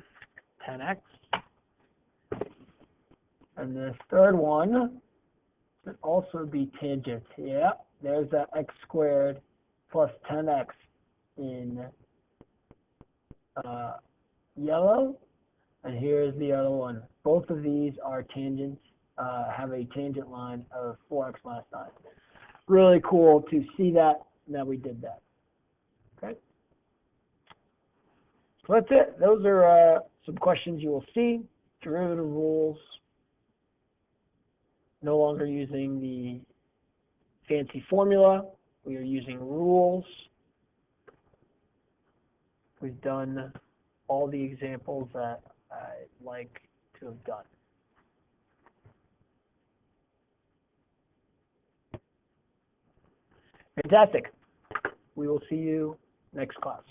10x. And this third one would also be tangent. Yeah, there's that x squared plus 10x in yellow, and here's the other one. Both of these are tangents, have a tangent line of 4x minus 9. Really cool to see that. Now we did that. Okay. So that's it. Those are some questions you will see. Derivative rules. No longer using the fancy formula. We are using rules. We've done all the examples that I'd like to have done. Fantastic. We will see you next class.